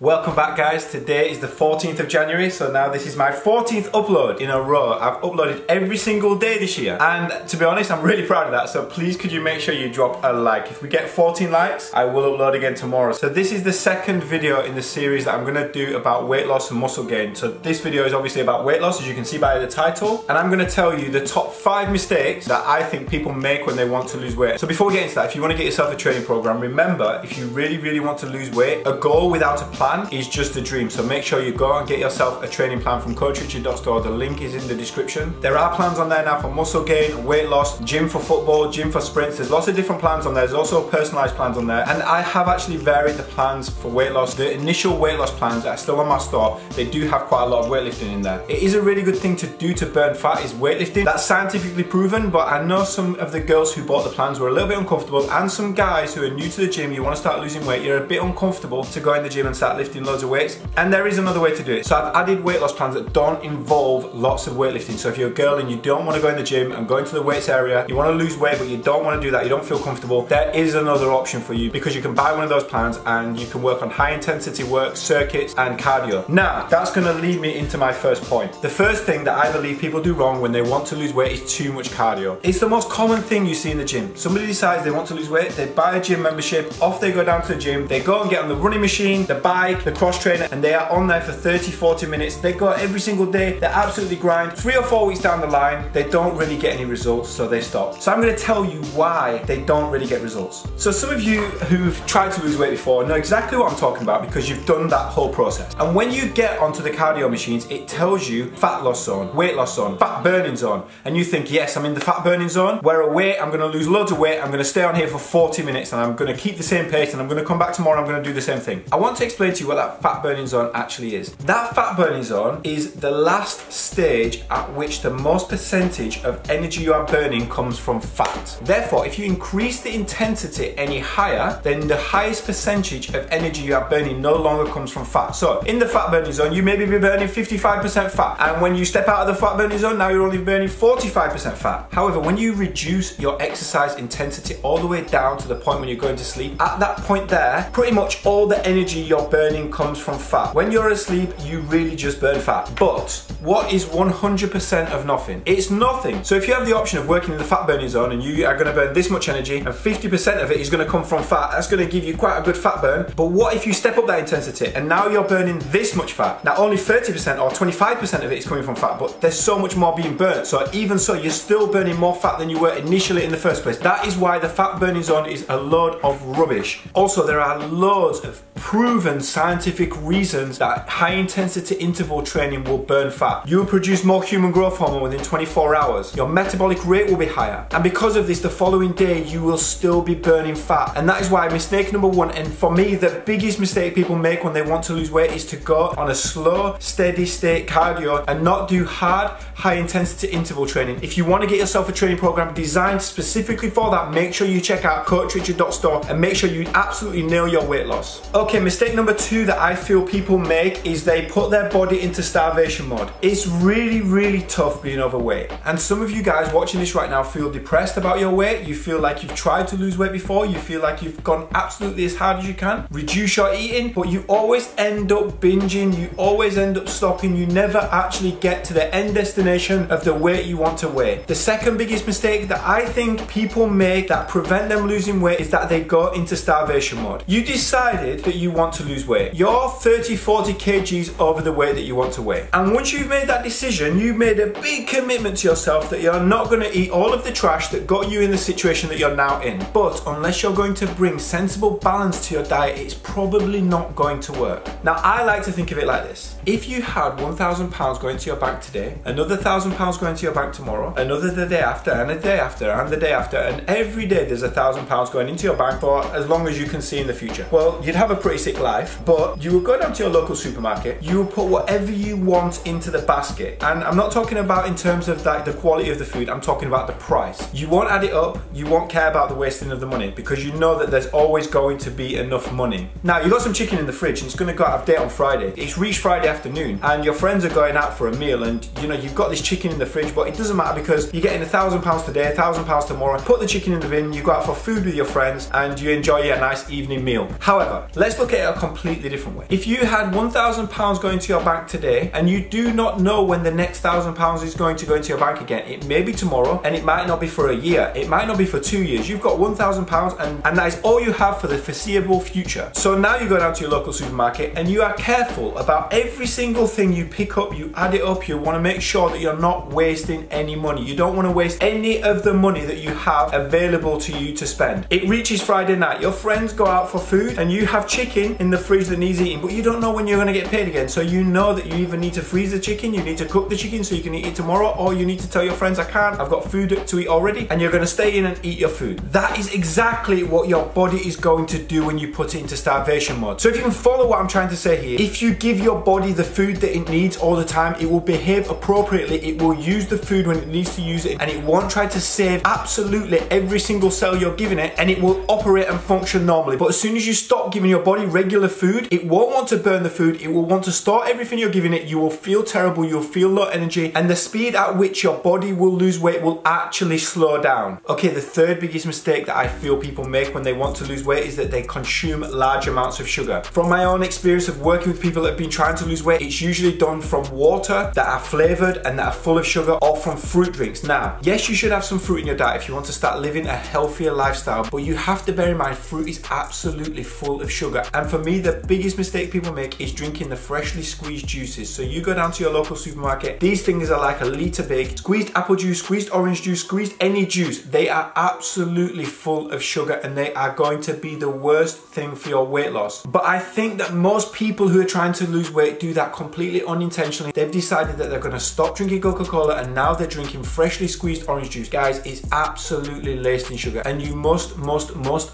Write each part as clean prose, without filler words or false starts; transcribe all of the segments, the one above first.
Welcome back guys, today is the 14th of January, so now this is my 14th upload in a row. I've uploaded every single day this year, and to be honest I'm really proud of that, so please could you make sure you drop a like. If we get 14 likes, I will upload again tomorrow. So this is the second video in the series that I'm going to do about weight loss and muscle gain. So this video is obviously about weight loss, as you can see by the title, and I'm going to tell you the top 5 mistakes that I think people make when they want to lose weight. So before we get into that, if you want to get yourself a training program, remember, if you really want to lose weight, a goal without a plan is just a dream. So make sure you go and get yourself a training plan from coachrichard.store. The link is in the description. There are plans on there now for muscle gain, weight loss, gym for football, gym for sprints. There's lots of different plans on there. There's also personalized plans on there, and I have actually varied the plans for weight loss. The initial weight loss plans are still on my store. They do have quite a lot of weightlifting in there. It is a really good thing to do to burn fat, is weightlifting. That's scientifically proven, but I know some of the girls who bought the plans were a little bit uncomfortable, and some guys who are new to the gym, you want to start losing weight, you're a bit uncomfortable to go in the gym and start lifting loads of weights, and there is another way to do it. So I've added weight loss plans that don't involve lots of weightlifting. So if you're a girl and you don't want to go in the gym and go into the weights area, you want to lose weight but you don't want to do that, you don't feel comfortable, there is another option for you, because you can buy one of those plans and you can work on high intensity work, circuits and cardio. Now that's going to lead me into my first point. The first thing that I believe people do wrong when they want to lose weight is too much cardio. It's the most common thing you see in the gym. Somebody decides they want to lose weight, they buy a gym membership, off they go down to the gym, they go and get on the running machine, the bike, the cross trainer, and they are on there for 30-40 minutes. They go every single day, they absolutely grind. 3 or 4 weeks down the line, they don't really get any results, so they stop. So I'm going to tell you why they don't really get results. So some of you who've tried to lose weight before know exactly what I'm talking about, because you've done that whole process. And when you get onto the cardio machines, it tells you fat loss zone, weight loss zone, fat burning zone, and you think, yes, I'm in the fat burning zone, where a weight, I'm going to lose loads of weight, I'm going to stay on here for 40 minutes and I'm going to keep the same pace and I'm going to come back tomorrow, I'm going to do the same thing. I want to explain to you what that fat burning zone actually is. That fat burning zone is the last stage at which the most percentage of energy you are burning comes from fat. Therefore, if you increase the intensity any higher, then the highest percentage of energy you are burning no longer comes from fat. So in the fat burning zone, you maybe be burning 55% fat, and when you step out of the fat burning zone, now you're only burning 45% fat. However, when you reduce your exercise intensity all the way down to the point when you're going to sleep, at that point there, pretty much all the energy you're burning comes from fat. When you're asleep, you really just burn fat. But what is 100% of nothing? It's nothing. So if you have the option of working in the fat burning zone and you are going to burn this much energy and 50% of it is going to come from fat, that's going to give you quite a good fat burn. But what if you step up that intensity and now you're burning this much fat? Now only 30% or 25% of it is coming from fat, but there's so much more being burnt. So even so, you're still burning more fat than you were initially in the first place. That is why the fat burning zone is a load of rubbish. Also, there are loads of proven scientific reasons that high intensity interval training will burn fat. You will produce more human growth hormone within 24 hours. Your metabolic rate will be higher. And because of this, the following day, you will still be burning fat. And that is why mistake number 1, and for me, the biggest mistake people make when they want to lose weight, is to go on a slow, steady state cardio and not do hard, high intensity interval training. If you want to get yourself a training program designed specifically for that, make sure you check out coachrichard.store and make sure you absolutely nail your weight loss. Okay, mistake number 2 that I feel people make is they put their body into starvation mode. It's really tough being overweight. And some of you guys watching this right now feel depressed about your weight. You feel like you've tried to lose weight before. You feel like you've gone absolutely as hard as you can, reduce your eating, but you always end up binging. You always end up stopping. You never actually get to the end destination of the weight you want to weigh. The second biggest mistake that I think people make that prevent them losing weight is that they go into starvation mode. You decided that you want to lose weight. You're 30-40 kgs over the weight that you want to weigh. And once you've made that decision, you've made a big commitment to yourself that you're not going to eat all of the trash that got you in the situation that you're now in. But unless you're going to bring sensible balance to your diet, it's probably not going to work. Now, I like to think of it like this. If you had £1,000 going to your bank today, another £1,000 going to your bank tomorrow, another the day after, and a day after, and the day after, and every day there's £1,000 going into your bank for as long as you can see in the future, well, you'd have a pretty sick life. But you will go down to your local supermarket, you will put whatever you want into the basket. And I'm not talking about in terms of like the quality of the food, I'm talking about the price. You won't add it up, you won't care about the wasting of the money, because you know that there's always going to be enough money. Now, you've got some chicken in the fridge and it's going to go out of date on Friday. It's reached Friday afternoon and your friends are going out for a meal, and you know you've got this chicken in the fridge, but it doesn't matter because you're getting £1,000 today, £1,000 tomorrow. Put the chicken in the bin, you go out for food with your friends and you enjoy a nice evening meal. However, let's let's look at it a completely different way. If you had £1,000 going to your bank today and you do not know when the next £1,000 is going to go into your bank again, it may be tomorrow and it might not be for a year, it might not be for 2 years. You've got £1,000 and that is all you have for the foreseeable future. So now you go down to your local supermarket and you are careful about every single thing you pick up, you add it up, you want to make sure that you're not wasting any money. You don't want to waste any of the money that you have available to you to spend. It reaches Friday night, your friends go out for food and you have chicken in the fridge that needs eating, but you don't know when you're going to get paid again. So you know that you either need to freeze the chicken, you need to cook the chicken so you can eat it tomorrow, or you need to tell your friends, I can't, I've got food to eat already, and you're going to stay in and eat your food. That is exactly what your body is going to do when you put it into starvation mode. So if you can follow what I'm trying to say here, if you give your body the food that it needs all the time, it will behave appropriately, it will use the food when it needs to use it, and it won't try to save absolutely every single cell you're giving it, and it will operate and function normally. But as soon as you stop giving your body regular food, it won't want to burn the food, it will want to store everything you're giving it, you will feel terrible, you'll feel low energy, and the speed at which your body will lose weight will actually slow down. Okay, the third biggest mistake that I feel people make when they want to lose weight is that they consume large amounts of sugar. From my own experience of working with people that have been trying to lose weight, it's usually done from water that are flavored and that are full of sugar, or from fruit drinks. Now, yes, you should have some fruit in your diet if you want to start living a healthier lifestyle, but you have to bear in mind fruit is absolutely full of sugar. And for me, the biggest mistake people make is drinking the freshly squeezed juices. So you go down to your local supermarket, these things are like a litre big, squeezed apple juice, squeezed orange juice, squeezed any juice. They are absolutely full of sugar and they are going to be the worst thing for your weight loss. But I think that most people who are trying to lose weight do that completely unintentionally. They've decided that they're going to stop drinking Coca-Cola and now they're drinking freshly squeezed orange juice. Guys, it's absolutely laced in sugar and you must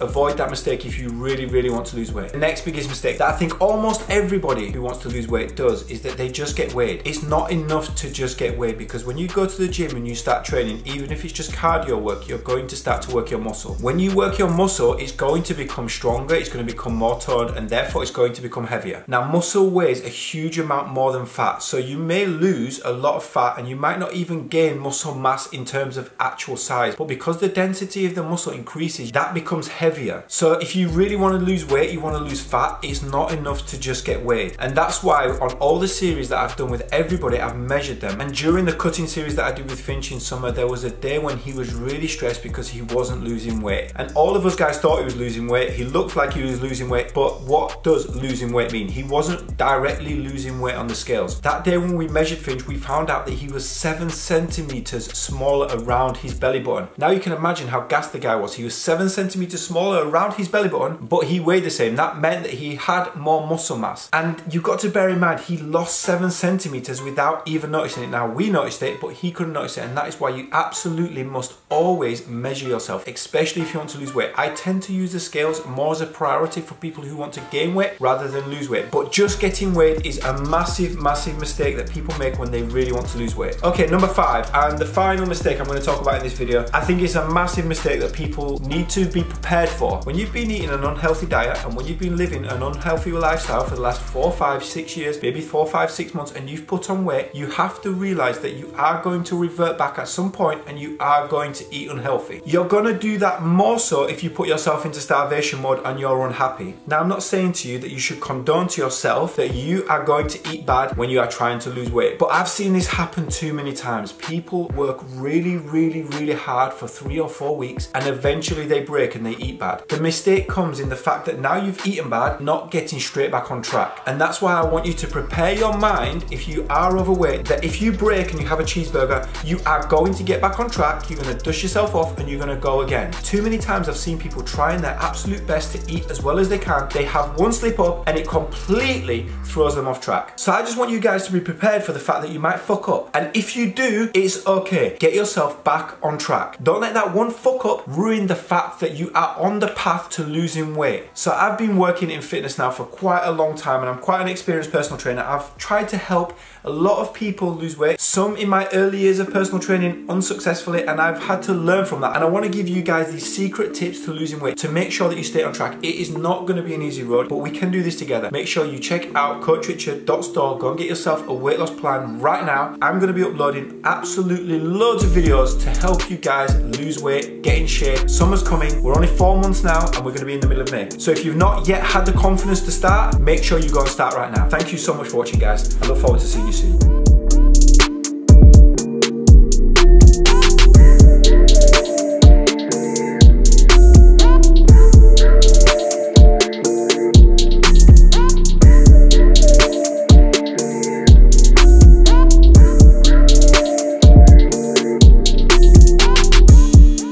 avoid that mistake if you really want to lose weight. The next biggest mistake that I think almost everybody who wants to lose weight does is that they just get weighed. It's not enough to just get weighed, because when you go to the gym and you start training, even if it's just cardio work, you're going to start to work your muscle. When you work your muscle, it's going to become stronger, it's going to become more toned, and therefore it's going to become heavier. Now, muscle weighs a huge amount more than fat, so you may lose a lot of fat and you might not even gain muscle mass in terms of actual size, but because the density of the muscle increases, that becomes heavier. So if you really want to lose weight, you want to lose fat, it's not enough to just get weighed. And that's why on all the series that I've done with everybody, I've measured them. And during the cutting series that I did with Finch in summer, there was a day when he was really stressed because he wasn't losing weight. And all of us guys thought he was losing weight. He looked like he was losing weight, but what does losing weight mean? He wasn't directly losing weight on the scales. That day when we measured Finch, we found out that he was 7 centimeters smaller around his belly button. Now you can imagine how gassed the guy was. He was 7 centimeters smaller around his belly button, but he weighed the same. That meant that he had more muscle mass. And you've got to bear in mind, he lost 7 centimeters without even noticing it. Now we noticed it, but he couldn't notice it. And that is why you absolutely must always measure yourself, especially if you want to lose weight. I tend to use the scales more as a priority for people who want to gain weight rather than lose weight. But just getting weighed is a massive mistake that people make when they really want to lose weight. Okay, number 5, and the final mistake I'm going to talk about in this video. I think it's a massive mistake that people need to be prepared for. When you've been eating an unhealthy diet and when you've been living an unhealthy lifestyle for the last 4, 5, 6 years, maybe 4, 5, 6 months, and you've put on weight, you have to realize that you are going to revert back at some point and you are going to eat unhealthy. You're going to do that more so if you put yourself into starvation mode and you're unhappy. Now, I'm not saying to you that you should condone to yourself that you are going to eat bad when you are trying to lose weight, but I've seen this happen too many times. People work really hard for 3 or 4 weeks and eventually they break and they eat bad. The mistake comes in the fact that now you've eaten bad, not getting straight back on track. And that's why I want you to prepare your mind, if you are overweight, that if you break and you have a cheeseburger, you are going to get back on track, you're going to dust yourself off and you're going to go again. Too many times I've seen people trying their absolute best to eat as well as they can. They have one slip up and it completely throws them off track. So I just want you guys to be prepared for the fact that you might fuck up. And if you do, it's okay. Get yourself back on track. Don't let that one fuck up ruin the fact that you are on the path to losing weight. So I've been working in fitness now for quite a long time and I'm quite an experienced personal trainer. I've tried to help a lot of people lose weight, some in my early years of personal training unsuccessfully, and I've had to learn from that. And I want to give you guys these secret tips to losing weight to make sure that you stay on track. It is not going to be an easy road, but we can do this together. Make sure you check out coachrichard.store. Go and get yourself a weight loss plan right now. I'm going to be uploading absolutely loads of videos to help you guys lose weight, get in shape. Summer's coming. We're only 4 months now and we're going to be in the middle of May. So if you've not yet had the confidence to start, make sure you go and start right now. Thank you so much for watching, guys. I look forward to seeing you soon.